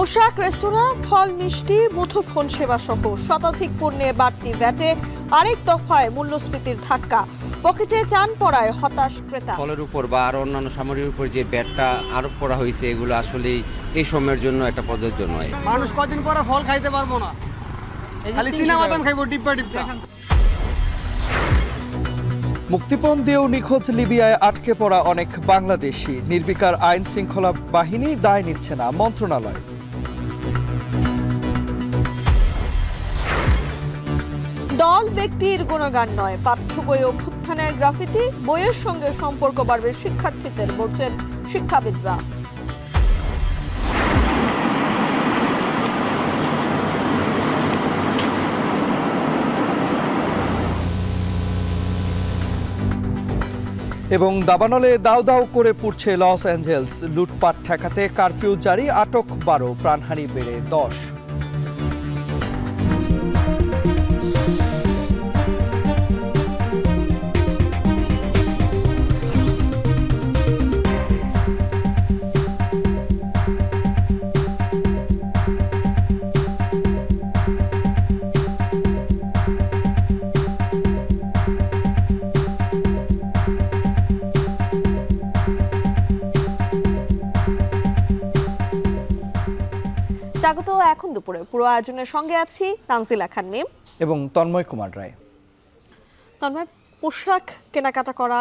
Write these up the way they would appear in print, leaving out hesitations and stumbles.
পোশাক, রেস্তোরাঁ, ফল, মিষ্টি, মুঠোফোন সেবা সহ শতাধিক পণ্যে বাড়তি ভ্যাটে আরেক দফায় মূল্যস্ফীতির ধাক্কা। পকেটে চান পড়ায় হতাশ ক্রেতা। ফলের উপর বা আরো অন্যান্য সামগ্রীর উপর যে ভ্যাটটা আরোপ করা হয়েছে, এগুলো আসলে এই সময়ের জন্য একটা প্রযোজ্য নয়। মানুষ কদিন পরে ফল খাইতে পারবো না, খালি চিনাবাদাম খাইবো ডিব্বা ডিব্বা। মুক্তিপণ দিয়েও নিখোঁজ লিবিয়ায় আটকে পড়া অনেক বাংলাদেশি। নির্বিকার আইন শৃঙ্খলা বাহিনী দায় নিচ্ছে না মন্ত্রণালয়। দল ব্যক্তির গুণগান নয়, পাঠ্য বই অভ্যুত্থানের গ্রাফিতি বইয়ের সঙ্গে সম্পর্ক বাড়বে শিক্ষার্থীদের, বলছেন শিক্ষাবিদরা। এবং দাবানলে দাউ দাউ করে পুড়ছে লস অ্যাঞ্জেলস। লুটপাট ঠেকাতে কারফিউ জারি, আটক 12, প্রাণহানি বেড়ে 10। স্বাগত এখন দুপুরে পুরো আয়োজনের সঙ্গে আছি তানজিলা খান মিম এবং তন্ময় কুমার রায়। তন্ময়, পোশাক কেনাকাটা করা,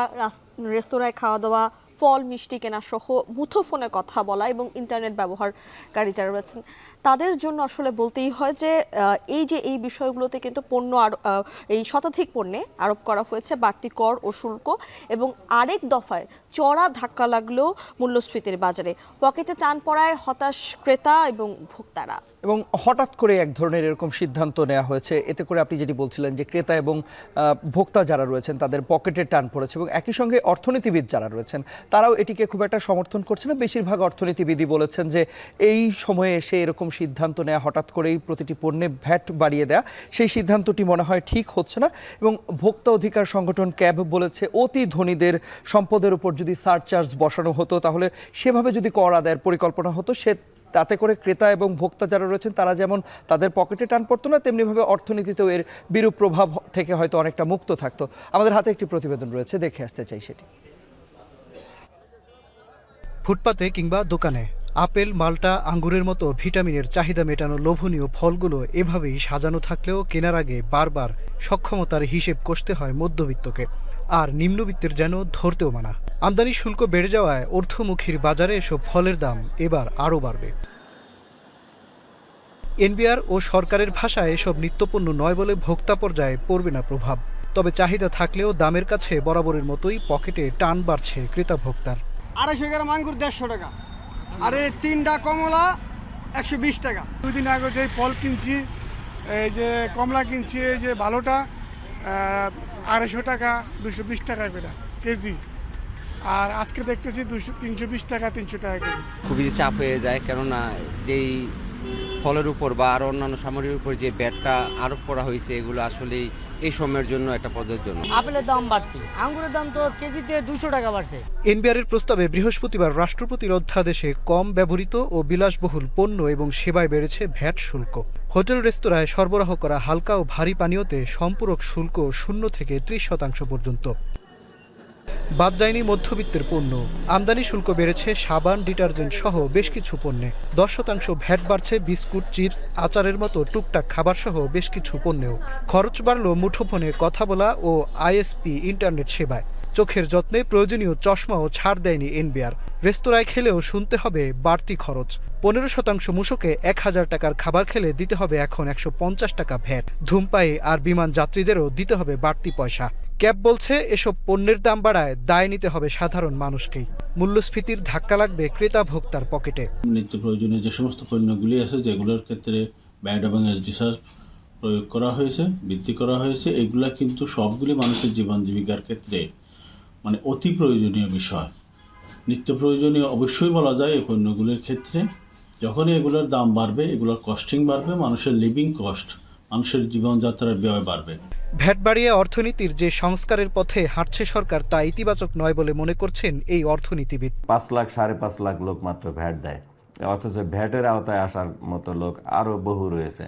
রেস্তোরাঁয় খাওয়া দাওয়া, ফল মিষ্টি কেনা সহ মুঠোফোনে কথা বলা এবং ইন্টারনেট ব্যবহারকারী যারা রয়েছেন তাদের জন্য আসলে বলতেই হয় যে এই বিষয়গুলোতে কিন্তু পণ্য এই শতাধিক পণ্যে আরোপ করা হয়েছে বাড়তি কর ও শুল্ক, এবং আরেক দফায় চড়া ধাক্কা লাগলো মূল্যস্ফীতির বাজারে। পকেটে টান পড়ায় হতাশ ক্রেতা এবং ভোক্তারা। এবং হঠাৎ করে এক ধরনের এরকম সিদ্ধান্ত নেওয়া হয়েছে, এতে করে আপনি যেটি বলছিলেন যে ক্রেতা এবং ভোক্তা যারা রয়েছেন তাদের পকেটে টান পড়েছে, এবং একই সঙ্গে অর্থনীতিবিদ যারা রয়েছেন তারাও এটিকে খুব একটা সমর্থন করছে না। বেশিরভাগ অর্থনীতিবিদই বলেছেন যে এই সময়ে এসে এরকম সিদ্ধান্ত নেওয়া, হঠাৎ করেই প্রতিটি পণ্যে ভ্যাট বাড়িয়ে দেয়া, সেই সিদ্ধান্তটি মনে হয় ঠিক হচ্ছে না। এবং ভোক্তা অধিকার সংগঠন ক্যাব বলেছে অতি ধনীদের সম্পদের উপর যদি সারচার্জ বসানো হতো, তাহলে সেভাবে যদি কর আদায়ের পরিকল্পনা হতো, তাতে করে ক্রেতা এবং ভোক্তা যারা রয়েছেন তারা যেমন তাদের পকেটে টান পড়তো না, তেমনিভাবে অর্থনীতিতেও এর বিরূপ প্রভাব থেকে হয়তো অনেকটা মুক্ত থাকতো। আমাদের হাতে একটি প্রতিবেদন রয়েছে, দেখে আসতে চাই সেটি। ফুটপাতে কিংবা দোকানে আপেল, মাল্টা, আঙ্গুরের মতো ভিটামিনের চাহিদা মেটানো লোভনীয় ফলগুলো এভাবেই সাজানো থাকলেও কেনার আগে বারবার সক্ষমতার হিসেব কষতে হয় মধ্যবিত্তকে, আর নিম্নবিত্তের যেন ধরতেও মানা। আমদানি শুল্ক বেড়ে যাওয়ায় ঊর্ধ্বমুখীর বাজারে এসব ফলের দাম এবার আরও বাড়বে। এনবিআর ও সরকারের ভাষায় এসব নিত্যপণ্য নয় বলে ভোক্তা পর্যায়ে পড়বে না প্রভাব, তবে চাহিদা থাকলেও দামের কাছে বরাবরের মতোই পকেটে টান বাড়ছে ক্রেতা ভোক্তার। 250 গ্রাম আঙ্গুর 150 টাকা, আরে 3টা কমলা 120 টাকা। 2 দিন আগে যে ফল কিনছি, এই যে কমলা কিনছি, এই যে ভালোটা 250 টাকা, 220 টাকা করে কেজি, আর আজকে দেখতেছি 320 টাকা, 300 টাকা কেজি। খুবই চাপ হয়ে যায়, কেননা যেই ফলের উপর বা আরো অন্যান্য সামগ্রীর উপর যে ভ্যাটটা আরোপ করা হয়েছে, এগুলো আসলে এই সময়ের জন্য একটা প্রযোজ্য নয়। আপেলের দাম বাড়তি, আঙ্গুরের দাম তো কেজিতে 200 টাকা বাড়ছে। এনবিআরের প্রস্তাবে বৃহস্পতিবার রাষ্ট্রপতির অধ্যাদেশে কম ব্যবহৃত ও বিলাসবহুল পণ্য এবং সেবায় বেড়েছে ভ্যাট শুল্ক। হোটেল রেস্তোরাঁয় সরবরাহ করা হালকা ও ভারী পানীয়তে সম্পূরক শুল্ক 0 থেকে 30% পর্যন্ত। বাদ যায়নি মধ্যবিত্তের পণ্য। আমদানি শুল্ক বেড়েছে সাবান, ডিটারজেন্ট সহ বেশ কিছু পণ্যে। 10% ভ্যাট বাড়ছে বিস্কুট, চিপস, আচারের মতো টুকটাক খাবার সহ বেশ কিছু পণ্যেও। খরচ বাড়ল মুঠোফোনে কথা বলা ও আইএসপি ইন্টারনেট সেবায়। চোখের যত্নে প্রয়োজনীয় চশমাও ছাড় দেয়নি এনবিআর। রেস্তোরাঁয় খেলেও শুনতে হবে বাড়তি খরচ। 15% মূসকে 1000 টাকার খাবার খেলে দিতে হবে এখন 150 টাকা ভ্যাট। ধূমপায়ী আর বিমান যাত্রীদেরও দিতে হবে বাড়তি পয়সা। ক্যাব বলছে এসব পণ্যের দাম বাড়ায় দায় নিতে হবে সাধারণ মানুষকেই। মূল্যস্ফীতির ধাক্কা লাগবে ক্রেতা ভোক্তার পকেটে। নিত্য প্রয়োজনীয় যে সমস্ত পণ্যগুলি আছে, যেগুলোর ক্ষেত্রে ব্যাট এবং এসডিসার প্রয়োগ করা হয়েছে, বৃদ্ধি করা হয়েছে, এগুলা কিন্তু সবগুলি মানুষের জীবন জীবিকার ক্ষেত্রে মানে অতি প্রয়োজনীয় বিষয়। নিত্য প্রয়োজনীয় অবশ্যই বলা যায় এই পণ্যগুলির ক্ষেত্রে। যখনই এগুলোর দাম বাড়বে, এগুলোর কস্টিং বাড়বে, মানুষের লিভিং কস্ট, মানুষের জীবনযাত্রার ব্যয় বাড়বে। ভ্যাট বাড়িয়ে অর্থনীতির যে সংস্কারের পথে হাঁটছে সরকার, তা ইতিবাচক নয় বলে মনে করছেন এই অর্থনীতিবিদ। 5 লাখ 5.5 লাখ লোক মাত্র ভ্যাট দেয়, অথচ ভ্যাটের আওতায় আসার মতো লোক আরও বহু রয়েছে।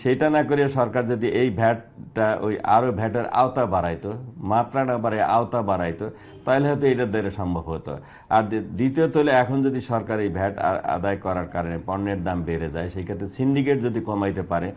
সেইটা না করে সরকার যদি এই ভ্যাটটা ওই আরও ভ্যাটের আওতা বাড়াইতো, মাত্রা না বাড়ায় আওতা বাড়াইতো, তাহলে হয়তো এটা দ্বারা সম্ভব হতো। আর দ্বিতীয়ত হলে এখন যদি সরকার এই ভ্যাট আদায় করার কারণে পণ্যের দাম বেড়ে যায়, সেই ক্ষেত্রে সিন্ডিকেট যদি কমাইতে পারে,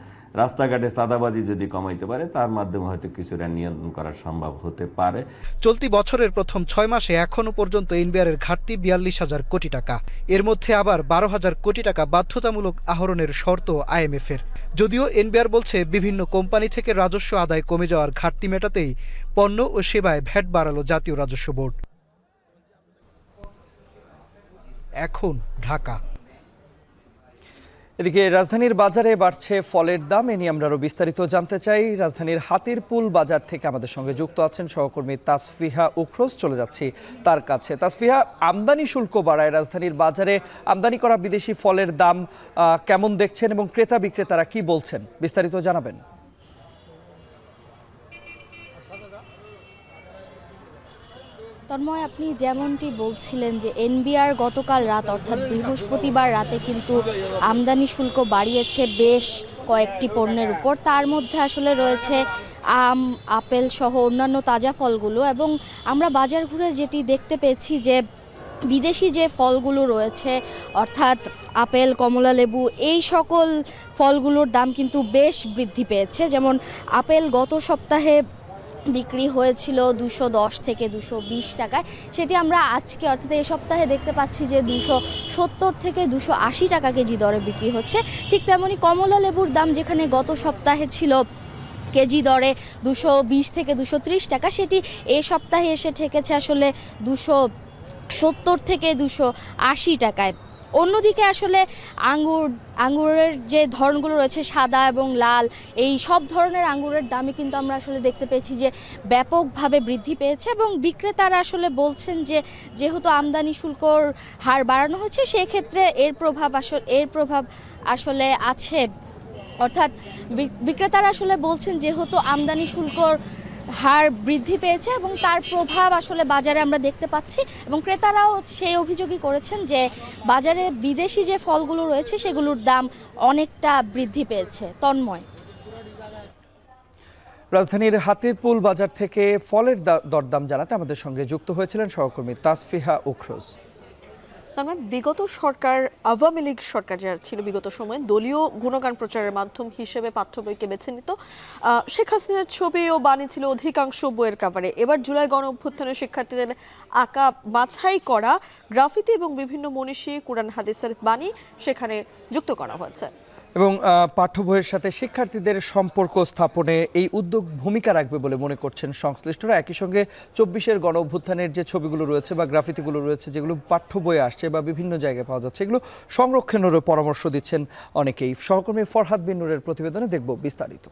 রাস্তাঘাটে চাঁদাবাজি যদি কমাইতে পারে, তার মাধ্যমে হয়তো কিছুটা নিয়ন্ত্রণ করা সম্ভব হতে পারে। চলতি বছরের প্রথম 6 মাসে এখনও পর্যন্ত এনবিআরের ঘাটতি 42,000 কোটি টাকা। এর মধ্যে আবার 12,000 কোটি টাকা বাধ্যতামূলক আহরণের শর্ত আইএমএফের। যদিও এনবিআর বলছে বিভিন্ন কোম্পানি থেকে রাজস্ব আদায় কমে যাওয়ার ঘাটতি মেটাতেই পণ্য ও সেবায় ভ্যাট বাড়ালো জাতীয় রাজস্ব বোর্ড। এখন ঢাকা। এদিকে রাজধানীর বাজারে বাড়ছে ফলের দাম, এ নিয়ে আমরা আরো বিস্তারিত জানতে চাই। রাজধানীর হাতিরপুল বাজার থেকে আমাদের সঙ্গে যুক্ত আছেন সহকর্মী তাসফিহা উখরোজ। চলে যাচ্ছি তার কাছে। তাসফিহা, আমদানি শুল্ক বাড়ায় রাজধানীর বাজারে আমদানি করা বিদেশি ফলের দাম কেমন দেখছেন এবং ক্রেতা বিক্রেতারা কি বলছেন, বিস্তারিত জানাবেন। তন্ময়, আপনি যেমনটি বলছিলেন যে এনবিআর গতকাল রাত অর্থাৎ বৃহস্পতিবার রাতে কিন্তু আমদানি শুল্ক বাড়িয়েছে বেশ কয়েকটি পণ্যের উপর। তার মধ্যে আসলে রয়েছে আম, আপেল সহ অন্যান্য তাজা ফলগুলো, এবং আমরা বাজার ঘুরে যেটি দেখতে পেয়েছি যে বিদেশি যে ফলগুলো রয়েছে অর্থাৎ আপেল, কমলা লেবু, এই সকল ফলগুলোর দাম কিন্তু বেশ বৃদ্ধি পেয়েছে। যেমন আপেল গত সপ্তাহে বিক্রি হয়েছিল 210 থেকে 220 টাকায়, সেটি আমরা আজকে অর্থাৎ এই সপ্তাহে দেখতে পাচ্ছি যে 270 থেকে 280 টাকা কেজি দরে বিক্রি হচ্ছে। ঠিক তেমনি কমলা লেবুর দাম যেখানে গত সপ্তাহে ছিল কেজি দরে 220 থেকে 230 টাকা, সেটি এই সপ্তাহে এসে ঠেকেছে আসলে 270 থেকে 280 টাকায়। অন্যদিকে আসলে আঙ্গুরের যে ধরনগুলো রয়েছে সাদা এবং লাল, এই সব ধরনের আঙ্গুরের দামই কিন্তু আমরা আসলে দেখতে পেয়েছি যে ব্যাপকভাবে বৃদ্ধি পেয়েছে, এবং বিক্রেতারা আসলে বলছেন যে যেহেতু আমদানি শুল্কর হার বাড়ানো হচ্ছে সেক্ষেত্রে এর প্রভাব আসলে আছে। অর্থাৎ বিক্রেতারা আসলে বলছেন যেহেতু আমদানি শুল্কর হার বৃদ্ধি পেয়েছে এবং তার প্রভাব আসলে বাজারে আমরা দেখতে পাচ্ছি, এবং ক্রেতারাও সেই অভিযোগই করেছেন যে বাজারে বিদেশি যে ফলগুলো রয়েছে সেগুলোর দাম অনেকটা বৃদ্ধি পেয়েছে। তন্ময়, রাজধানীর হাতিরপুল বাজার থেকে ফলের দরদাম জানাতে আমাদের সঙ্গে যুক্ত হয়েছিলেন সহকর্মী তাসফিহা উখরোজ। বিগত সরকার, আওয়ামী লীগ সরকার যারা ছিল বিগত সময়ে দলীয় গুণগান প্রচারের মাধ্যম হিসেবে পাঠ্য বইকে বেছে নিত। শেখ হাসিনার ছবি ও বাণী ছিল অধিকাংশ বইয়ের কাভারে। এবার জুলাই গণ অভ্যুত্থানের শিক্ষার্থীদের আঁকা বাছাই করা গ্রাফিতি এবং বিভিন্ন মনীষী, কুরআন হাদিসের বাণী সেখানে যুক্ত করা হয়েছে। এবং পাঠ্য বইয়ের সাথে শিক্ষার্থীদের সম্পর্ক স্থাপনে এই উদ্যোগ ভূমিকা রাখবে বলে মনে করছেন সংশ্লিষ্টরা। একই সঙ্গে 24-এর গণ অভ্যুত্থানের যে ছবিগুলো রয়েছে বা গ্রাফিতিগুলো রয়েছে যেগুলো পাঠ্য বইয়ে আসছে বা বিভিন্ন জায়গায় পাওয়া যাচ্ছে, এগুলো সংরক্ষণেরও পরামর্শ দিচ্ছেন অনেকেই। সহকর্মী ফরহাদ বিন নূরের প্রতিবেদনে দেখব বিস্তারিত।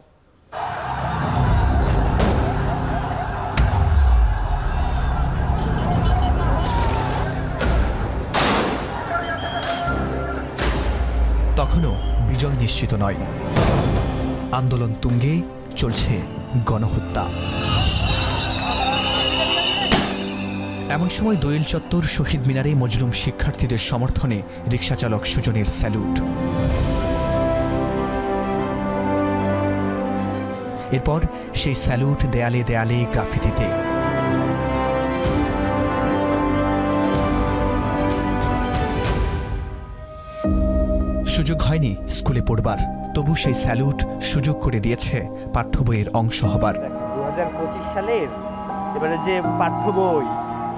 তখনও বিজয় নিশ্চিত নয়, আন্দোলন তুঙ্গে, চলছে গণহত্যা। এমন সময় দোয়েল চত্বর শহীদ মিনারে মজলুম শিক্ষার্থীদের সমর্থনে রিকশাচালক সুজনের স্যালুট। এরপর সেই স্যালুট দেয়ালে দেয়ালে গ্রাফিতিতে। সুযোগ হয়নি স্কুলে পড়বার, তবু সেই স্যালুট সুযোগ করে দিয়েছে পাঠ্য বইয়ের অংশ হবার। 2025 সালের এবারে যে পাঠ্য বই,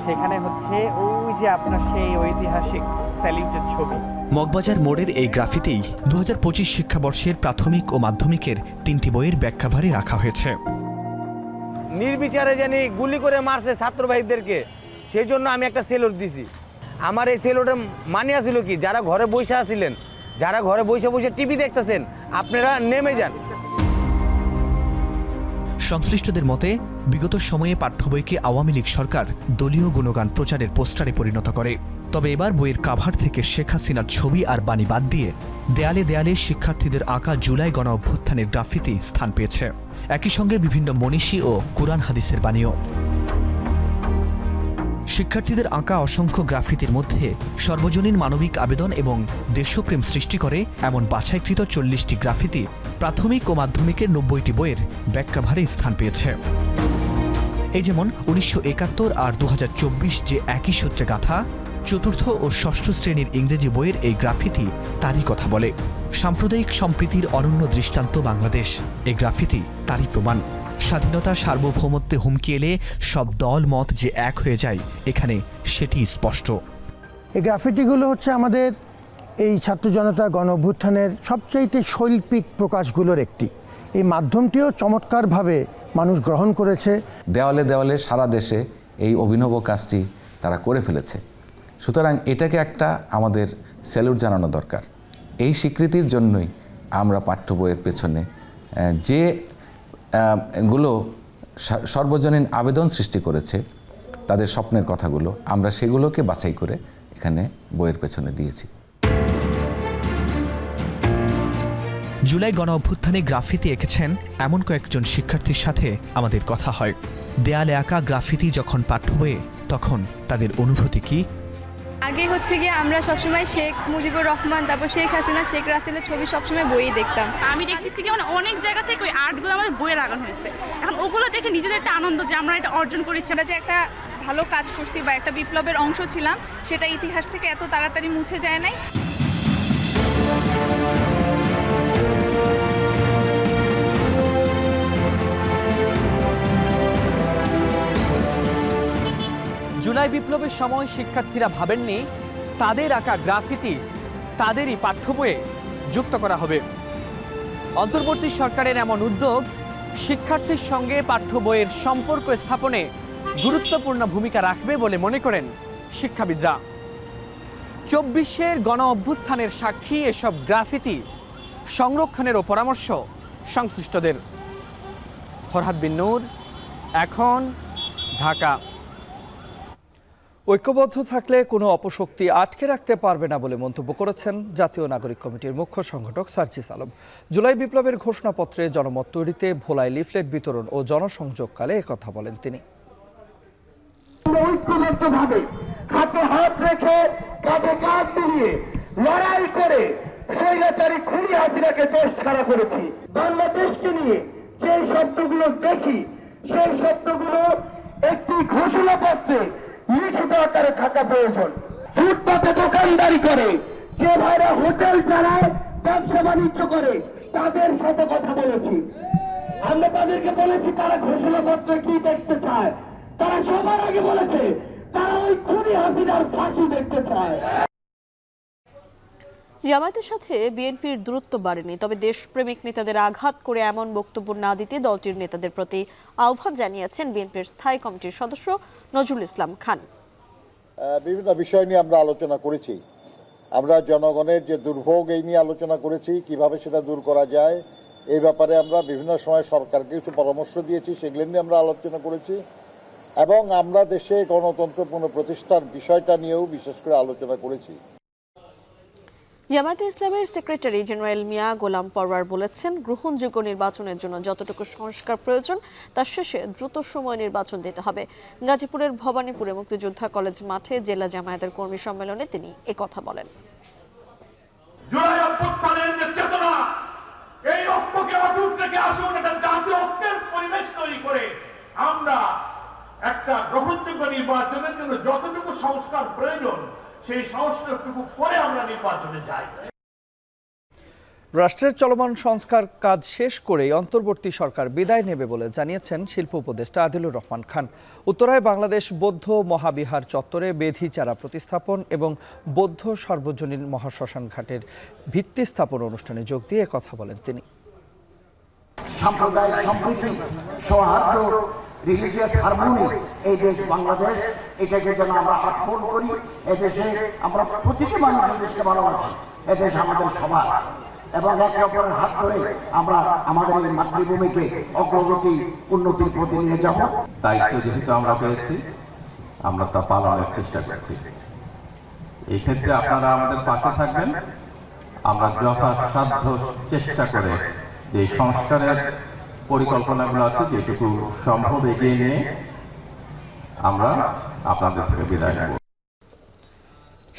সেখানে হচ্ছে ওই যে আপনার সেই ঐতিহাসিক স্যালুটের ছবি। মগবাজার মোড়ের এই গ্রাফিতেই 2025 শিক্ষাবর্ষের প্রাথমিক ও মাধ্যমিকের 3টি বইয়ের ব্যাখ্যাভারে রাখা হয়েছে। নির্বিচারে জানি গুলি করে মারছে ছাত্র ভাইদেরকে, সেই জন্য আমি একটা সেলুট দিছি। আমার এই সেলুটে মানিয়া ছিল কি, যারা ঘরে বসে আছিলেন, যারা ঘরে বসে বসে টিভি দেখতেছেন, আপনারা নেমে যান। সংশ্লিষ্টদের মতে বিগত সময়ে পাঠ্য বইকে আওয়ামী লীগ সরকার দলীয় গুণগান প্রচারের পোস্টারে পরিণত করে। তবে এবার বইয়ের কাভার থেকে শেখ হাসিনার ছবি আর বাণী বাদ দিয়ে দেয়ালে দেয়ালে শিক্ষার্থীদের আঁকা জুলাই গণ অভ্যুত্থানের গ্রাফিতি স্থান পেয়েছে। একই সঙ্গে বিভিন্ন মনীষী ও কুরআন হাদিসের বাণীও। শিক্ষার্থীদের আঁকা অসংখ্য গ্রাফিতির মধ্যে সর্বজনীন মানবিক আবেদন এবং দেশপ্রেম সৃষ্টি করে এমন বাছাইকৃত 40টি গ্রাফিতি প্রাথমিক ও মাধ্যমিকের 90টি বইয়ের ব্যাককভারে স্থান পেয়েছে। এই যেমন 1971 আর 2024 যে একই সূত্রে গাঁথা চতুর্থ ও ষষ্ঠ শ্রেণীর ইংরেজি বইয়ের এই গ্রাফিতি তারই কথা বলে। সাম্প্রদায়িক সম্প্রীতির অনন্য দৃষ্টান্ত বাংলাদেশ, এই গ্রাফিতি তারই প্রমাণ। স্বাধীনতা সার্বভৌমত্বে হুমকি এলে সব দল মত যে এক হয়ে যায়, এখানে সেটি স্পষ্ট। এই গ্রাফিটিগুলো হচ্ছে আমাদের এই ছাত্র জনতা গণ অভ্যুত্থানের সবচাইতে শৈল্পিক প্রকাশগুলোর একটি। এই মাধ্যমটিও চমৎকারভাবে মানুষ গ্রহণ করেছে। দেওয়ালে দেওয়ালে সারা দেশে এই অভিনব কাজটি তারা করে ফেলেছে। সুতরাং এটাকে একটা আমাদের স্যালুট জানানো দরকার। এই স্বীকৃতির জন্যই আমরা পাঠ্য বইয়ের পেছনে যে গুলো সর্বজনীন আবেদন সৃষ্টি করেছে, তাদের স্বপ্নের কথাগুলো, আমরা সেগুলোকে বাছাই করে এখানে বইয়ের পেছনে দিয়েছি। জুলাই গণ অভ্যুত্থানে গ্রাফিতি এঁকেছেন এমন কয়েকজন শিক্ষার্থীর সাথে আমাদের কথা হয়। দেয়ালে আঁকা গ্রাফিতি যখন পাঠ্য বইয়ে, তখন তাদের অনুভূতি কি? আগে হচ্ছে গিয়ে আমরা সবসময় শেখ মুজিবুর রহমান, তারপর শেখ হাসিনা, শেখ রাসেলের ছবি সবসময় বইয়ে দেখতাম। আমি দেখতেছি কি মানে অনেক জায়গা থেকে ওই আর্টগুলো আমাদের বইয়ে লাগানো হয়েছে। এখন ওগুলো দেখে নিজেদের একটা আনন্দ যে আমরা এটা অর্জন করেছি, আমরা যে একটা ভালো কাজ করছি বা একটা বিপ্লবের অংশ ছিলাম, সেটা ইতিহাস থেকে এত তাড়াতাড়ি মুছে যায় নাই। জুলাই বিপ্লবের সময় শিক্ষার্থীরা ভাবেননি তাদের আঁকা গ্রাফিতি তাদেরই পাঠ্য বইয়ে যুক্ত করা হবে। অন্তর্বর্তী সরকারের এমন উদ্যোগ শিক্ষার্থীর সঙ্গে পাঠ্য বইয়ের সম্পর্ক স্থাপনে গুরুত্বপূর্ণ ভূমিকা রাখবে বলে মনে করেন শিক্ষাবিদরা। 24-এর গণ অভ্যুত্থানের সাক্ষী এসব গ্রাফিতি সংরক্ষণেরও পরামর্শ সংশ্লিষ্টদের। ফরহাদ বিন নূর, এখন, ঢাকা। ঐক্যবদ্ধ থাকলে কোনো অপশক্তি আটকে রাখতে পারবে না বলে মন্তব্য করেছেন জাতীয় নাগরিক কমিটির মুখ্য সংগঠক সার্জিস আলম। জুলাই বিপ্লবের ঘোষণাপত্রে জনমত তৈরিতে ভোলায় লিফলেট বিতরণ ও জনসংযোগকালে একথা বলেন তিনি। ঐক্যবদ্ধভাবে হাতে হাত রেখে কাঁধে কাঁধ মিলিয়ে লড়াই করে স্বৈরাচারী খুনি হাসিনাকে দেশ ছাড়া করেছি। বাংলাদেশকে নিয়ে যে শব্দগুলো দেখি, সেই শব্দগুলো একটি ঘোষণাপত্রে লিখিত আকারে থাকা প্রয়োজন। ফুটপাতে দোকানদারি করে, যে ভাইরা হোটেল চালায়, ব্যবসা বাণিজ্য করে, তাদের সাথে কথা বলেছি। আমরা তাদেরকে বলেছি তারা ঘোষণাপত্রে কি দেখতে চায়। তারা সবার আগে বলেছে তারা ওই খুনি হাসিনার ফাঁসি দেখতে চায়। জামায়াতের সাথে বিএনপির দূরত্ব বাড়েনি, তবে দেশপ্রেমিক নেতাদের আঘাত করে এমন বক্তব্য না দিতে দলটির নেতাদের প্রতি আহ্বান জানিয়েছেন বিএনপির স্থায়ী কমিটির সদস্য নজরুল ইসলাম খান। বিভিন্ন বিষয় নিয়ে আমরা আলোচনা করেছি। আমরা জনগণের যে দুর্ভোগ, এই নিয়ে আলোচনা করেছি, কিভাবে সেটা দূর করা যায় এই ব্যাপারে আমরা বিভিন্ন সময় সরকারকে কিছু পরামর্শ দিয়েছি, সেগুলো নিয়ে আমরা আলোচনা করেছি। এবং আমরা দেশে গণতন্ত্র পুনঃপ্রতিষ্ঠার বিষয়টা নিয়েও বিশেষ করে আলোচনা করেছি। জামায়াতে ইসলামের সেক্রেটারি জেনারেল মিয়া গোলাম পরওয়ার বলেছেন, গ্রহণযোগ্য নির্বাচনের জন্য যতটুকু সংস্কার প্রয়োজন তার শেষে দ্রুত সময় নির্বাচন দিতে হবে। গাজীপুরের ভবানীপুরে মুক্তিযোদ্ধা কলেজ মাঠে জেলা জামায়াতের কর্মী সম্মেলনে তিনি একথা বলেন। জুলাই অভ্যুত্থানের যে চেতনা, এই ঐক্যকে অটুট রেখে আসুন, একটা জাতীয় ঐক্যের পরিবেশ তৈরি করে আমরা একটা গ্রহণযোগ্য নির্বাচনের জন্য যতটুকু সংস্কার প্রয়োজন সেই সংস্কারটুকু করে আমরা নির্বাচনে যাই। রাষ্ট্রের চলমান সংস্কার কাজ শেষ করেই অন্তর্বর্তী সরকার বিদায় নেবে বলে জানিয়েছেন শিল্প উপদেষ্টা আদিলুর রহমান খান। উত্তরায় বাংলাদেশ বৌদ্ধ মহাবিহার চত্বরে বেধি চারা প্রতিস্থাপন এবং বৌদ্ধ সর্বজনীন মহাশ্মশান ঘাটের ভিত্তি স্থাপন অনুষ্ঠানে যোগ দিয়ে কথা বলেন তিনি। সাম্প্রদায়িক সম্প্রীতি, সৌহার্দ্য, রিলিজিয়াস হারমোনি, এই দেশ বাংলাদেশ, এটাকে যেন আমরা আটফোন করি। এদেশে আমরা প্রতিটি মানুষ দেশকে ভালোবাসি, এদেশ আমাদের সবার, এবং একে অপরের হাত ধরে আমরা আমাদের এই মাতৃভূমিকে অগ্রগতি উন্নতির পথে নিয়ে যাব। দায়িত্ব যেহেতু আমরা পেয়েছি, আমরা তা পালনের চেষ্টা করছি। এই ক্ষেত্রে আপনারা আমাদের পাশে থাকবেন। আমরা যথাসাধ্য চেষ্টা করে যে সংস্কারের পরিকল্পনাগুলো আছে যেটুকু সম্ভব এগিয়ে নিয়ে আমরা আপনাদের থেকে বিদায় নেব।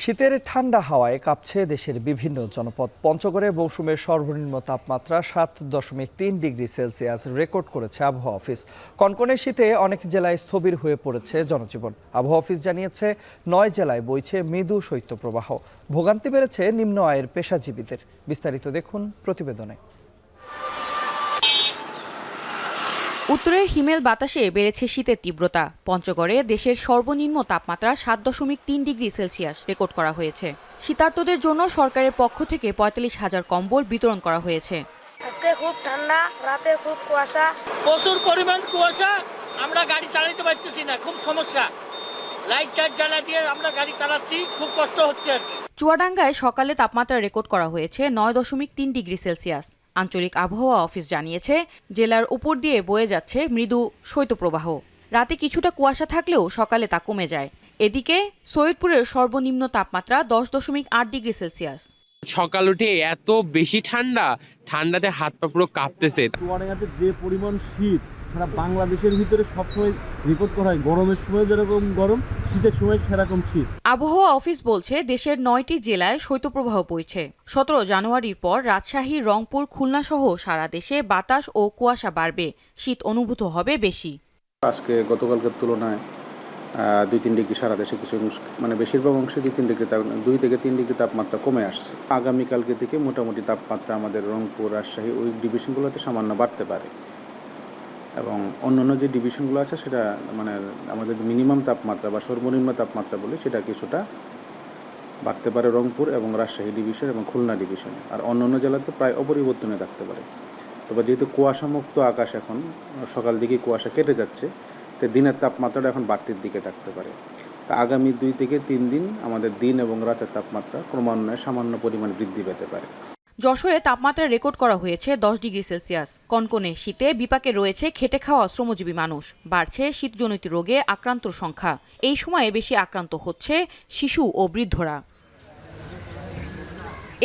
শীতের ঠান্ডা হাওয়ায় কাঁপছে দেশের বিভিন্ন জনপদ। পঞ্চগড়ে মৌসুমের সর্বনিম্ন তাপমাত্রা 7.3 ডিগ্রি সেলসিয়াস রেকর্ড করেছে আবহাওয়া অফিস। কনকনে শীতে অনেক জেলায় স্থবির হয়ে পড়েছে জনজীবন। আবহাওয়া অফিস জানিয়েছে 9 জেলায় বইছে মৃদু শৈত্যপ্রবাহ। ভোগান্তি বেড়েছে নিম্ন আয়ের পেশাজীবীদের। বিস্তারিত দেখুন প্রতিবেদনে। উত্তরের হিমেল বাতাসে বেড়েছে শীতের তীব্রতা। পঞ্চগড়ে দেশের সর্বনিম্ন তাপমাত্রা 7.3 ডিগ্রি সেলসিয়াস রেকর্ড করা হয়েছে। শীতার্তদের জন্য সরকারের পক্ষ থেকে 45,000 কম্বল বিতরণ করা হয়েছে। আজকে খুব ঠান্ডা, রাতে খুব কুয়াশা, প্রচুর পরিমাণ কুয়াশা, আমরা গাড়ি চালাতে পারতেছি না, খুব সমস্যা। লাইট টাইট জ্বালা দিয়ে আমরা গাড়ি চালাচ্ছি, খুব কষ্ট হচ্ছে। চুয়াডাঙ্গায় সকালে তাপমাত্রা রেকর্ড করা হয়েছে 9.3 ডিগ্রি সেলসিয়াস। আঞ্চলিক আবহাওয়া অফিস জানিয়েছে জেলার উপর দিয়ে বয়ে যাচ্ছে মৃদু শৈত্যপ্রবাহ। রাতে কিছুটা কুয়াশা থাকলেও সকালে তা কমে যায়। এদিকে সৈয়দপুরের সর্বনিম্ন তাপমাত্রা 10.8 ডিগ্রি সেলসিয়াস। সকাল উঠে এত বেশি ঠান্ডাতে হাত পা পুরো কাঁপতেছে। চুয়াডাঙ্গাতে যে পরিমাণ শীত সারা বাংলাদেশের ভিতরে সবসময় রিপোর্ট করা হয়, গরমের সময় যেরকম গরম, শীতের সময় সেরকম শীত। আবহাওয়া অফিস বলছে দেশের 9টি জেলায় শৈত্যপ্রবাহ বইছে। 17 জানুয়ারির পর রাজশাহী, রংপুর, খুলনা সহ সারা দেশে বাতাস ও কুয়াশা বাড়বে, শীত অনুভূত হবে বেশি। আজকে গতকালকের তুলনায় 2-3 ডিগ্রি সারা দেশে কিছু বেশিরভাগ অংশে 2 থেকে 3 ডিগ্রি তাপমাত্রা কমে আসছে। আগামীকালকে থেকে মোটামুটি তাপমাত্রা আমাদের রংপুর, রাজশাহী ওই ডিভিশনগুলোতে সামান্য বাড়তে পারে এবং অন্যান্য যে ডিভিশনগুলো আছে সেটা আমাদের মিনিমাম তাপমাত্রা বা সর্বনিম্ন তাপমাত্রা বলে সেটা কিছুটা বাড়তে পারে রংপুর এবং রাজশাহী ডিভিশন এবং খুলনা ডিভিশনে। আর অন্যান্য জেলাতে প্রায় অপরিবর্তনে থাকতে পারে। তবে যেহেতু কুয়াশামুক্ত আকাশ, এখন সকাল দিকে কুয়াশা কেটে যাচ্ছে, তো দিনের তাপমাত্রাটা এখন বাড়তির দিকে থাকতে পারে। তা আগামী 2 থেকে 3 দিন আমাদের দিন এবং রাতের তাপমাত্রা ক্রমান্বয়ে সামান্য পরিমাণ বৃদ্ধি পেতে পারে। যশোরে তাপমাত্রা রেকর্ড করা হয়েছে 10 ডিগ্রি সেলসিয়াস। কনকনে শীতে বিপাকে রয়েছে খেটে খাওয়া শ্রমজীবী মানুষ। বাড়ছে শীতজনিত রোগে আক্রান্তর সংখ্যা। এই সময়ে বেশি আক্রান্ত হচ্ছে শিশু ও বৃদ্ধরা।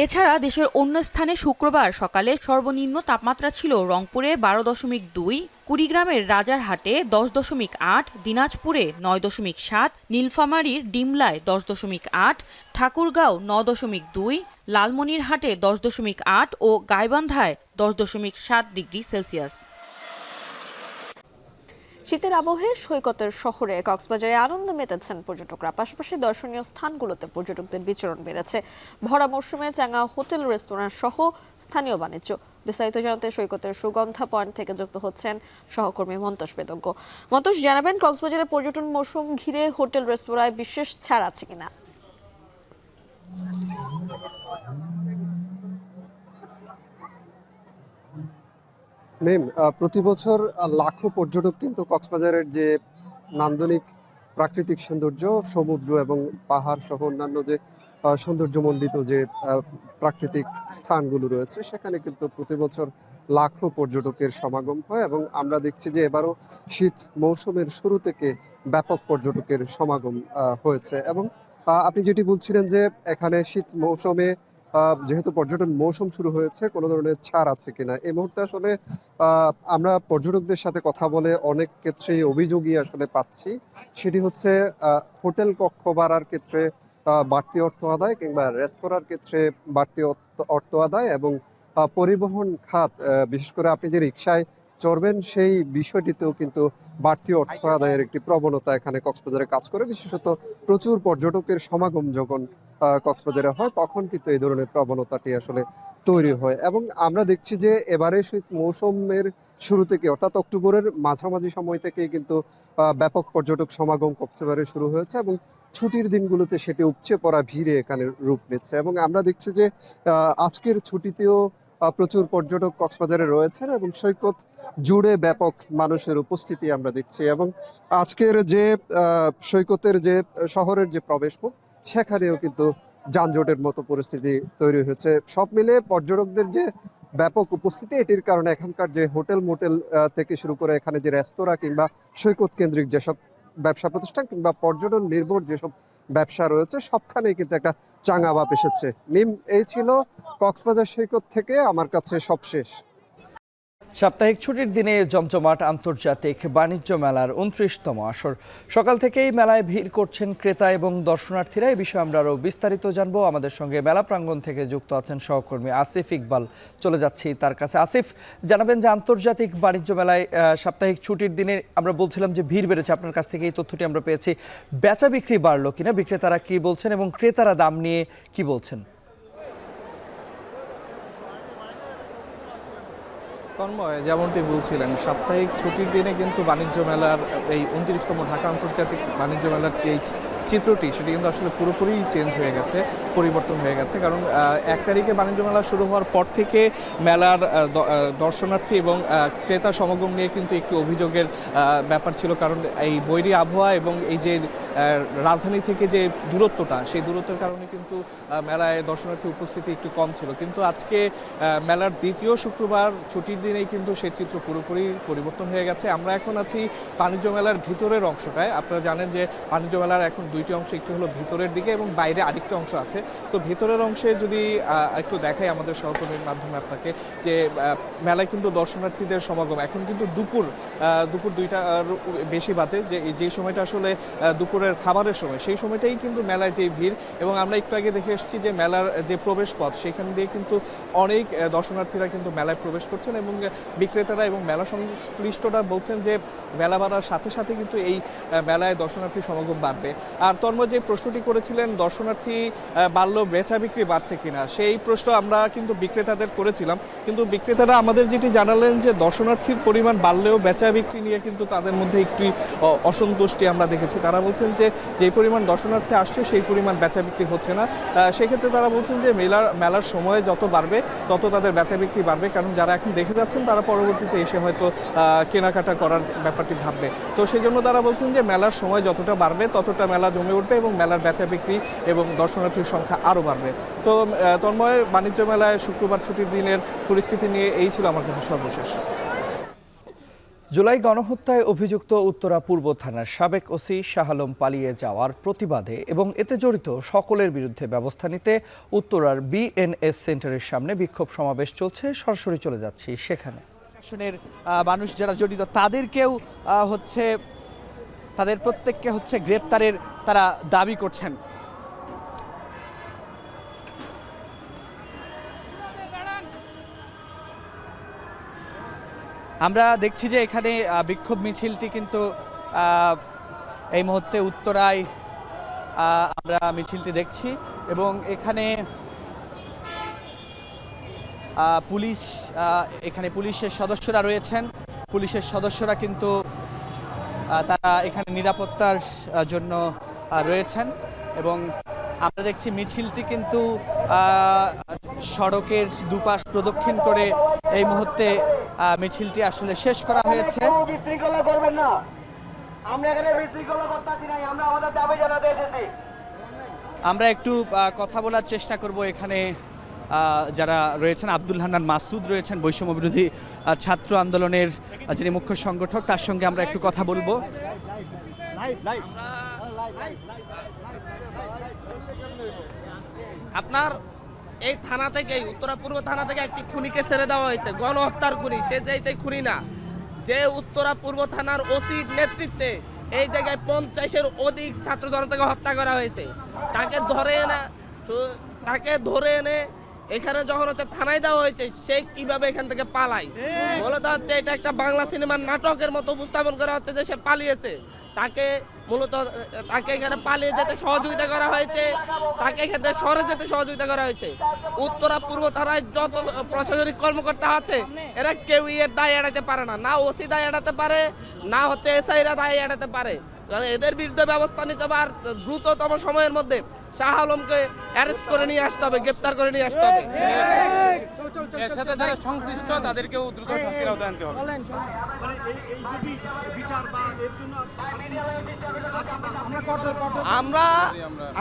এছাড়া দেশের অন্য স্থানে শুক্রবার সকালে সর্বনিম্ন তাপমাত্রা ছিল রংপুরে 12.2, কুড়িগ্রামের রাজারহাটে 10.8, দিনাজপুরে 9.7, নীলফামারীর ডিমলায় 10.8, ঠাকুরগাঁও 9.2, লালমনিরহাটে 10.8 ও গাইবান্ধায় 10.7 ডিগ্রি সেলসিয়াস। শীতের আবহে সৈকতের শহরে কক্সবাজারে আনন্দ মেতেছেন পর্যটকরা। পাশাপাশি দর্শনীয় স্থানগুলোতে পর্যটকদের বিচরণ বেড়েছে। ভরা মৌসুমে চাঙা হোটেল, রেস্তোরাঁ সহ স্থানীয় বাণিজ্য। বিস্তারিত জানাতে সৈকতের সুগন্ধা পয়েন্ট থেকে যুক্ত হচ্ছেন সহকর্মী মন্তোষ বেদজ্ঞ। মন্তোষ, জানাবেন কক্সবাজারের পর্যটন মৌসুম ঘিরে হোটেল, রেস্তোরাঁয় বিশেষ ছাড় আছে কিনা? প্রতি বছর লাখো পর্যটক কিন্তু কক্সবাজারের যে নান্দনিক প্রাকৃতিক সৌন্দর্য, সমুদ্র এবং পাহাড় সহ অন্যান্য যে সৌন্দর্যমণ্ডিত যে প্রাকৃতিক স্থানগুলো রয়েছে সেখানে কিন্তু প্রতি বছর লাখো পর্যটকের সমাগম হয় এবং আমরা দেখছি যে এবারও শীত মৌসুমের শুরু থেকে ব্যাপক পর্যটকের সমাগম হয়েছে। এবং আপনি যেটি বলছিলেন যে এখানে শীত মৌসুমে যেহেতু পর্যটন মৌসুম শুরু হয়েছে, কোনো ধরনের ছাড় আছে কিনা এই মুহূর্তে আসলে আমরা পর্যটকদের সাথে কথা বলে অনেক ক্ষেত্রেই অভিযোগই আসলে পাচ্ছি। সেটি হচ্ছে হোটেল কক্ষ ভাড়ার ক্ষেত্রে বাড়তি অর্থ আদায় কিংবা রেস্তোরাঁর ক্ষেত্রে বাড়তি অর্থ আদায় এবং পরিবহন খাত, বিশেষ করে আপনি যে রিকশায় চড়বেন সেই বিষয়টিতেও কিন্তু বাড়তি অর্থ আদায়ের একটি প্রবণতা এখানে কক্সবাজারে কাজ করে। বিশেষত প্রচুর পর্যটকের সমাগম যখন কক্সবাজারে হয় তখন কিন্তু এই ধরনের প্রবণতাটি আসলে তৈরি হয় এবং আমরা দেখছি যে এবারে শীত মৌসুমের শুরু থেকে অর্থাৎ অক্টোবরের মাঝামাঝি সময় থেকে কিন্তু ব্যাপক পর্যটক সমাগম কক্সবাজারে শুরু হয়েছে এবং ছুটির দিনগুলোতে সেটি উপচে পড়া ভিড়ে এখানে রূপ নিচ্ছে এবং আমরা দেখছি যে আজকের ছুটিতেও প্রচুর পর্যটক কক্সবাজারে রয়েছেন এবং সৈকত জুড়ে ব্যাপক মানুষের উপস্থিতি আমরা দেখছি এবং আজকের যে সৈকতের যে শহরের যে প্রবেশমুখ সেখানেও কিন্তু যানজটের মতো পরিস্থিতি তৈরি হয়েছে। সব মিলে পর্যটকদের যে ব্যাপক উপস্থিতি, এটির কারণে এখানকার যে হোটেল মোটেল থেকে শুরু করে এখানে যে রেস্তোরাঁ কিংবা সৈকত কেন্দ্রিক যেসব ব্যবসা প্রতিষ্ঠান কিংবা পর্যটন নির্ভর যেসব ব্যবসা রয়েছে সবখানেই কিন্তু একটা চাঙা ভাব এসেছে। এই ছিল কক্সবাজার সৈকত থেকে আমার কাছে সবশেষ। সাপ্তাহিক ছুটির দিনে জমজমাট আন্তর্জাতিক বাণিজ্য মেলার 29তম আসর। সকাল থেকেই মেলায় ভিড় করছেন ক্রেতা এবং দর্শনার্থীরা। এই বিষয়ে আমরা আরও বিস্তারিত জানবো। আমাদের সঙ্গে মেলা প্রাঙ্গণ থেকে যুক্ত আছেন সহকর্মী আসিফ ইকবাল। চলে যাচ্ছি তার কাছে। আসিফ, জানাবেন যে আন্তর্জাতিক বাণিজ্য মেলায় সাপ্তাহিক ছুটির দিনে আমরা বলছিলাম যে ভিড় বেড়েছে, আপনার কাছ থেকে এই তথ্যটি আমরা পেয়েছি। বেচা বিক্রি বাড়লো কিনা, বিক্রেতারা কি বলছেন এবং ক্রেতারা দাম নিয়ে কি বলছেন? তন্ময়, যেমনটি বলছিলেন, সাপ্তাহিক ছুটির দিনে কিন্তু বাণিজ্য মেলার এই 29তম ঢাকা আন্তর্জাতিক বাণিজ্য মেলার যে চিত্রটি সেটি কিন্তু আসলে পুরোপুরি চেঞ্জ হয়ে গেছে, পরিবর্তন হয়ে গেছে। কারণ 1 তারিখে বাণিজ্য মেলা শুরু হওয়ার পর থেকে মেলার দর্শনার্থী এবং ক্রেতা সমাগম নিয়ে কিন্তু একটি অভিযোগের ব্যাপার ছিল। কারণ এই বৈরী আবহাওয়া এবং এই যে রাজধানী থেকে যে দূরত্বটা, সেই দূরত্বের কারণে কিন্তু মেলায় দর্শনার্থী উপস্থিতি একটু কম ছিল। কিন্তু আজকে মেলার দ্বিতীয় শুক্রবার ছুটির দিনেই কিন্তু সেই চিত্র পুরোপুরি পরিবর্তন হয়ে গেছে। আমরা এখন আছি বাণিজ্য মেলার ভিতরের অংশটায়। আপনারা জানেন যে বাণিজ্য মেলার এখন দুইটি অংশ, একটি হলো ভিতরের দিকে এবং বাইরে আরেকটা অংশ আছে। তো ভিতরের অংশে যদি একটু দেখাই আমাদের সহকর্মীর মাধ্যমে আপনাকে, যে মেলায় কিন্তু দর্শনার্থীদের সমাগম এখন কিন্তু দুপুর 2টার বেশি বাজে, যে সময়টা আসলে দুপুরের খাবারের সময়, সেই সময়টাই কিন্তু মেলায় যে ভিড়। এবং আমরা একটু আগে দেখে এসেছি যে মেলার যে প্রবেশ পথ, সেখান দিয়ে কিন্তু অনেক দর্শনার্থীরা কিন্তু মেলায় প্রবেশ করছেন এবং বিক্রেতারা এবং মেলা সংশ্লিষ্টরা বলছেন যে মেলা বাড়ার সাথে সাথে কিন্তু এই মেলায় দর্শনার্থী সমাগম বাড়বে। আর তন্ময়, যে প্রশ্নটি করেছিলেন দর্শনার্থী বাড়লেও বেচা বিক্রি বাড়ছে কিনা, সেই প্রশ্ন আমরা কিন্তু বিক্রেতাদের করেছিলাম। কিন্তু বিক্রেতারা আমাদের যেটি জানালেন যে দর্শনার্থীর পরিমাণ বাড়লেও বেচা বিক্রি নিয়ে কিন্তু তাদের মধ্যে একটি অসন্তুষ্টি আমরা দেখেছি। তারা বলছেন যে যেই পরিমাণ দর্শনার্থী আসছে সেই পরিমাণ বেচা বিক্রি হচ্ছে না। সেক্ষেত্রে তারা বলছেন যে মেলার সময় যত বাড়বে তত তাদের বেচা বিক্রি বাড়বে। কারণ যারা এখন দেখে যাচ্ছেন তারা পরবর্তীতে এসে হয়তো কেনাকাটা করার ব্যাপারটি ভাববে। তো সেই জন্য তারা বলছেন যে মেলার সময় যতটা বাড়বে ততটা মেলা জমে উঠবে এবং মেলার বেচা বিক্রি এবং দর্শনার্থীর সংখ্যা আরও বাড়বে। তো তন্ময়, বাণিজ্য মেলায় শুক্রবার ছুটির দিনের পরিস্থিতি নিয়ে এই ছিল আমার কাছে সর্বশেষ। জুলাই গণহত্যায় অভিযুক্ত উত্তরা পূর্ব থানার সাবেক ওসি শাহ আলম পালিয়ে যাওয়ার প্রতিবাদে এবং এতে জড়িত সকলের বিরুদ্ধে ব্যবস্থা নিতে উত্তরার বিএনএস সেন্টারের সামনে বিক্ষোভ সমাবেশ চলছে। সরাসরি চলে যাচ্ছি সেখানে। প্রশাসনের মানুষ যারা জড়িত তাদেরকেও তাদের প্রত্যেককে গ্রেপ্তারের তারা দাবি করছেন। আমরা দেখছি যে এখানে বিক্ষোভ মিছিলটি কিন্তু এই মুহূর্তে উত্তরায় আমরা মিছিলটি দেখছি এবং এখানে পুলিশের সদস্যরা রয়েছেন। পুলিশের সদস্যরা কিন্তু তারা এখানে নিরাপত্তার জন্য রয়েছেন এবং আমরা দেখছি মিছিলটি কিন্তু সড়কের দুপাশ প্রদক্ষিণ করে এই মুহূর্তে মিছিলটি আসলে শেষ করা হয়েছে। বিশৃঙ্খলা করবেন না, আমরা এখানে বিশৃঙ্খলা করতেছি না, আমরা আমাদের দাবি জানাতে এসেছি। আমরা একটু কথা বলার চেষ্টা করব। এখানে যারা রয়েছেন, আব্দুল হান্নান মাসুদ রয়েছেন, বৈষম্য বিরোধী ছাত্র আন্দোলনের যিনি মুখ্য সংগঠক, তার সঙ্গে আমরা একটু কথা বলবো। আপনার এই থানা থেকে, উত্তরা পূর্ব থানা থেকে একটি খুনিকে ছেড়ে দেওয়া হয়েছে, গণহত্যার খুনি। সে যেইটাই খুনি না, যে উত্তরা পূর্ব থানার ওসির নেতৃত্বে এই জায়গায় 50-এর অধিক ছাত্র জনতাকে হত্যা করা হয়েছে। তাকে ধরে এনে এখানে যখন থানায় দেওয়া হয়েছে, সে কিভাবে এখান থেকে পালায়। মূলত এটা একটা বাংলা সিনেমার নাটকের মতো উপস্থাপন করা হচ্ছে যে সে পালিয়েছে। তাকে এখানে পালিয়ে যেতে সহযোগিতা করা হয়েছে, তাকে এখানে সরে যেতে সহযোগিতা করা হয়েছে। উত্তরা পূর্ব থানায় যত প্রশাসনিক কর্মকর্তা আছে, এরা কেউই এর দায় এড়াতে পারে না। না ওসি দায় এড়াতে পারে, না এসআইরা দায় এড়াতে পারে। কারণ এদের বিরুদ্ধে ব্যবস্থা নিতে হবে আর দ্রুততম সময়ের মধ্যে শাহ আলমকে অ্যারেস্ট করে নিয়ে আসতে হবে, গ্রেপ্তার করে নিয়ে আসতে হবে। এর সাথে যারা সংশ্লিষ্ট তাদেরকেও দ্রুত শাস্তির আওতায় আনতে হবে।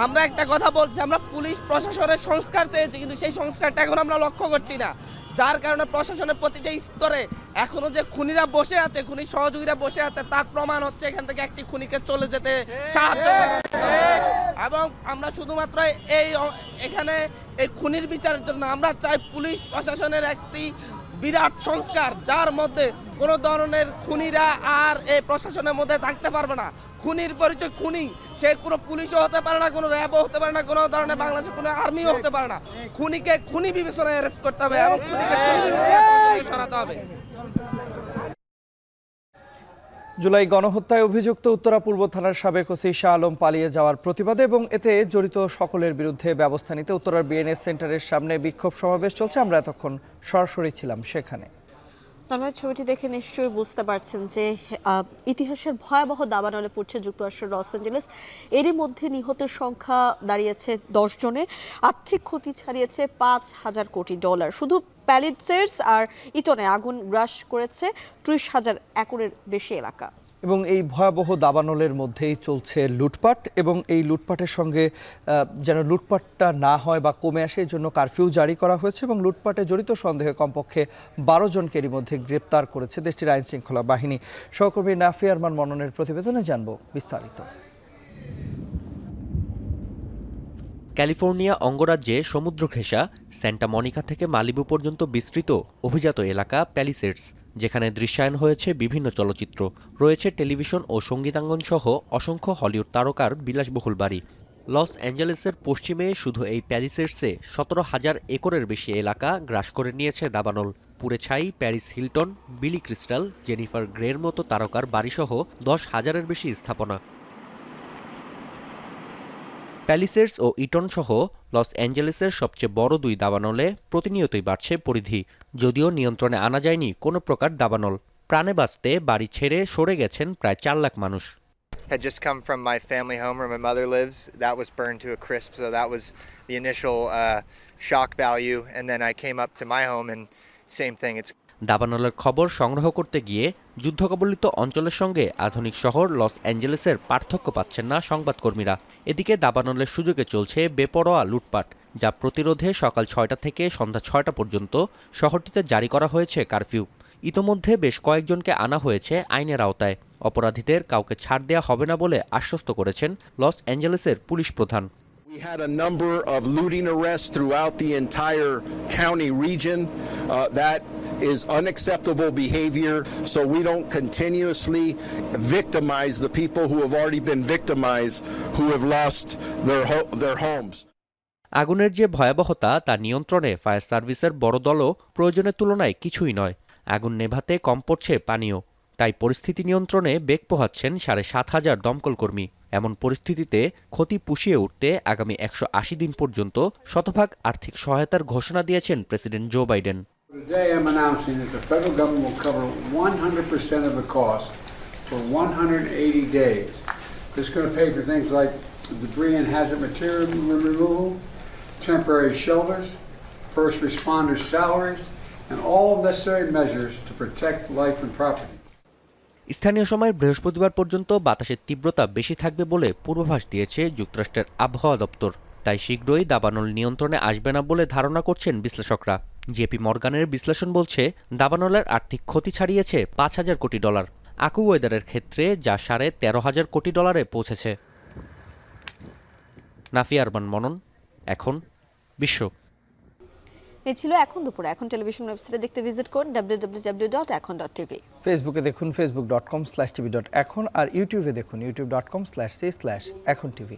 আমরা একটা কথা বলছি, আমরা পুলিশ প্রশাসনের সংস্কার চেয়েছি, কিন্তু সেই সংস্কারটা এখন আমরা লক্ষ্য করছি না। যার কারণে প্রশাসনের প্রতিটা স্তরে এখনো যে খুনিরা বসে আছে, খুনির সহযোগীরা বসে আছে, তার প্রমাণ হচ্ছে এখান থেকে একটি খুনিকে চলে যেতে সাহায্য করা। এবং আমরা শুধুমাত্র এখানে এই খুনির বিচারের জন্য আমরা চাই পুলিশ প্রশাসনের একটি বিরাট সংস্কার, যার মধ্যে কোনো ধরনের খুনিরা আর এই প্রশাসনের মধ্যে থাকতে পারবে না। খুনির পরিচয় খুনি, সে কোনো পুলিশও হতে পারে না, কোনো র্যাবও হতে পারে না, কোনো ধরনের বাংলাদেশের কোনো আর্মিও হতে পারে না। খুনিকে খুনি বিবেচনায় অ্যারেস্ট করতে হবে এবং খুনিকে খুনি বিবেচনায় সরাতে হবে। জুলাই গণহত্যায় অভিযুক্ত উত্তরা পূর্ব থানার সাবেক ওসি শাহ আলম পালিয়ে যাওয়ার প্রতিবাদে এবং এতে জড়িত সকলের বিরুদ্ধে ব্যবস্থা নিতে উত্তরার বিএনএস সেন্টারের সামনে বিক্ষোভ সমাবেশ চলছে। আমরা এতক্ষণ সরাসরি ছিলাম সেখানে। তন্ময়, ছবিটি দেখে নিশ্চয়ই বুঝতে পারছেন যে ইতিহাসের ভয়াবহ দাবানলে পড়ছে যুক্তরাষ্ট্রের লস অ্যাঞ্জেলেস। এরই মধ্যে নিহতের সংখ্যা দাঁড়িয়েছে 10 জনে। আর্থিক ক্ষতি ছাড়িয়েছে $5,000 কোটি। শুধু প্যালিসেডস আর ইটনে আগুন গ্রাস করেছে 30,000 একরের বেশি এলাকা। এবং এই ভয়াবহ দাবানলের মধ্যেই চলছে লুটপাট, এবং এই লুটপাটের সঙ্গে যেন লুটপাটটা না হয় বা কমে আসে এই জন্য কারফিউ জারি করা হয়েছে এবং লুটপাটে জড়িত সন্দেহে কমপক্ষে 12 জনকে এরই মধ্যে গ্রেপ্তার করেছে দেশটির আইন শৃঙ্খলা বাহিনী। সহকর্মী নাফি আরমান মননের প্রতিবেদনে জানব বিস্তারিত। ক্যালিফোর্নিয়া অঙ্গরাজ্যে সমুদ্র ঘেঁষা স্যান্টা মনিকা থেকে মালিবু পর্যন্ত বিস্তৃত অভিজাত এলাকা প্যালিসেডস, যেখানে দৃশ্যায়ন হয়েছে বিভিন্ন চলচ্চিত্র, রয়েছে টেলিভিশন ও সঙ্গীতাঙ্গন সহ অসংখ্য হলিউড তারকার বিলাসবহুল বাড়ি। লস অ্যাঞ্জেলেসের পশ্চিমে শুধু এই প্যালিসেডসে 17,000 একরের বেশি এলাকা গ্রাস করে নিয়েছে দাবানল। পুড়ে ছাই প্যারিস হিলটন, বিলি ক্রিস্টাল, জেনিফার গ্রের মতো তারকার বাড়িসহ 10,000-এর বেশি স্থাপনা। প্যালিসেডস ও ইটন সহ লস অ্যাঞ্জেলেসের সবচেয়ে বড় 2 দাবানলে প্রতিনিয়তই বাড়ছে পরিধি। যদিও নিয়ন্ত্রণে আনা যায়নি কোনো প্রকার দাবানল। প্রাণে বাঁচতে বাড়ি ছেড়ে সরে গেছেন প্রায় 4 লাখ মানুষ। Had just come from my family home where my mother lives. That was burned to a crisp, so that was the initial shock value. And then I came up to my home and same thing. It's দাবানলের খবর সংগ্রহ করতে গিয়ে যুদ্ধকবলিত অঞ্চলের সঙ্গে আধুনিক শহর loss অ্যাঞ্জেলেসের পার্থক্য পাচ্ছেন না সংবাদকর্মীরা। এদিকে দাবানলের সুযোগে চলছে বেপরোয়া লুটপাট, যা প্রতিরোধে সকাল 6টা থেকে সন্ধ্যা 6টা পর্যন্ত শহরটিতে জারি করা হয়েছে কারফিউ। ইতোমধ্যে বেশ কয়েকজনকে আনা হয়েছে আইনের আওতায়। অপরাধীদের কাউকে ছাড় দেওয়া হবে না বলে আশ্বস্ত করেছেন লস অ্যাঞ্জেলেসের পুলিশ প্রধান। We had a number of looting arrests throughout the entire county region. That is unacceptable behavior, so we don't continuously victimize the people who have already been victimized, who have lost their homes. আগুনের যে ভয়াবহতা তা নিয়ন্ত্রণে fire সার্ভিসের বড় দলও প্রয়োজনের তুলনায় কিছুই নয়। আগুন নেভাতে কম পড়ছে পানীয়, তাই পরিস্থিতি নিয়ন্ত্রণে বেগ পোহাচ্ছেন 7,500 দমকল কর্মী। এমন পরিস্থিতিতে ক্ষতি পুষিয়ে উঠতে আগামী 180 দিন পর্যন্ত শতভাগ আর্থিক সহায়তার ঘোষণা দিয়েছেন president Joe Biden. Today I'm announcing that the federal government will cover 100% of the cost for 180 days. This is going to pay for things like debris and hazard material removal, temporary shelters, first responders' salaries, and all necessary measures to protect life and property. স্থানীয় সময় বৃহস্পতিবার পর্যন্ত বাতাসের তীব্রতা বেশি থাকবে বলে পূর্বাভাস দিয়েছে যুক্তরাষ্ট্রের আবহাওয়া দপ্তর। তাই শীঘ্রই দাবানল নিয়ন্ত্রণে আসবে না বলে ধারণা করছেন বিশ্লেষকরা। জেপি মর্গানের বিশ্লেষণ বলছে দাবানলের আর্থিক ক্ষতি ছাড়িয়েছে $5,000 কোটি। আকুওয়েদারের ক্ষেত্রে যা $13,500 কোটি পৌঁছেছে। নাফি আরমান মনন, এখন বিশ্ব। এই ছিল এখন দুপুরে। এখন টেলিভিশন ওয়েবসাইটে দেখতে ভিজিট করুন www.ekhon.tv। ফেসবুকে দেখুন facebook.com/tv.ekhon আর ইউটিউবে দেখুন youtube.com/c/ekhon tv।